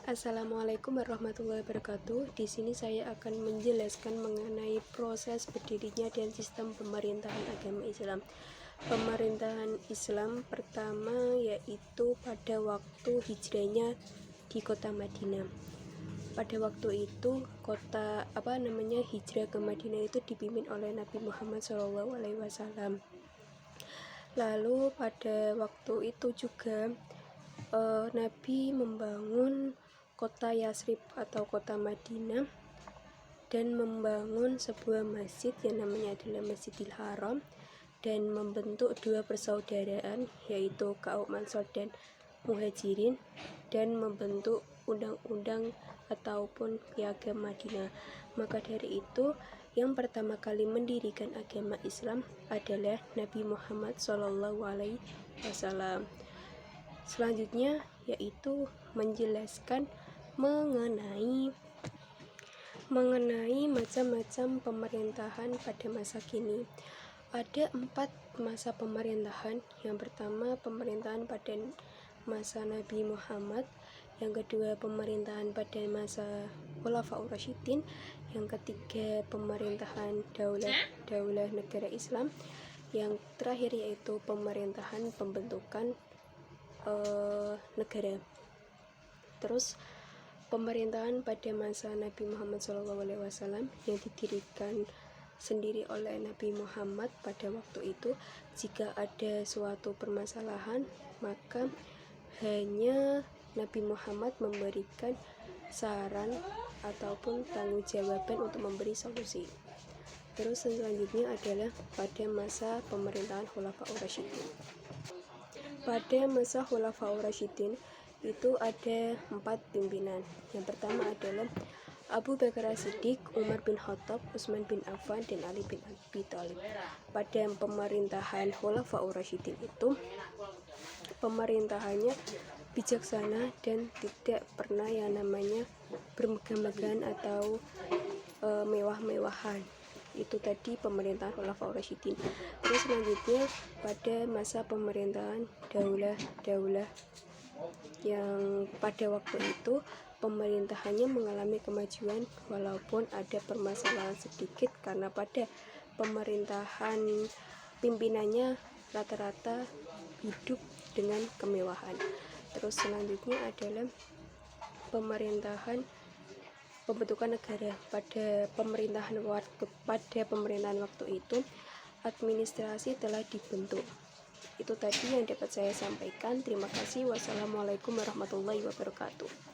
Assalamualaikum warahmatullahi wabarakatuh. Di sini saya akan menjelaskan mengenai proses berdirinya dan sistem pemerintahan agama Islam. Pemerintahan Islam pertama yaitu pada waktu hijrahnya di kota Madinah. Pada waktu itu hijrah ke Madinah itu dipimpin oleh Nabi Muhammad SAW. Lalu pada waktu itu juga Nabi membangun kota Yasrib atau kota Madinah dan membangun sebuah masjid yang namanya adalah Masjidil Haram dan membentuk dua persaudaraan yaitu kaum Ansor dan Muhajirin dan membentuk undang-undang ataupun piagam Madinah. Maka dari itu yang pertama kali mendirikan agama Islam adalah Nabi Muhammad SAW. Selanjutnya yaitu menjelaskan mengenai macam-macam pemerintahan pada masa kini. Ada 4 masa pemerintahan. Yang pertama pemerintahan pada masa Nabi Muhammad, yang kedua pemerintahan pada masa Khulafaur Rasyidin, yang ketiga pemerintahan daulah negara Islam, yang terakhir yaitu pemerintahan pembentukan negara. Terus pemerintahan pada masa Nabi Muhammad SAW yang didirikan sendiri oleh Nabi Muhammad pada waktu itu, jika ada suatu permasalahan maka hanya Nabi Muhammad memberikan saran ataupun tanggung jawaban untuk memberi solusi. Terus selanjutnya adalah pada masa pemerintahan Khulafaur Rasyidin. Pada masa Khulafaur Rasyidin itu ada 4 pimpinan. Yang pertama adalah Abu Bakar As-Siddiq, Umar bin Khattab, Utsman bin Affan, dan Ali bin Abi Thalib. Pada pemerintahan Khulafaur Rasyidin itu pemerintahannya bijaksana dan tidak pernah yang namanya bermegah-megahan atau mewah-mewahan. Itu tadi pemerintahan Khulafaur Rasyidin. Terus selanjutnya pada masa pemerintahan daulah yang pada waktu itu pemerintahannya mengalami kemajuan walaupun ada permasalahan sedikit karena pada pemerintahan pimpinannya rata-rata hidup dengan kemewahan. Terus selanjutnya adalah pemerintahan pembentukan negara. Pada pemerintahan waktu itu administrasi telah dibentuk. Itu tadi yang dapat saya sampaikan. Terima kasih. Wassalamualaikum warahmatullahi wabarakatuh.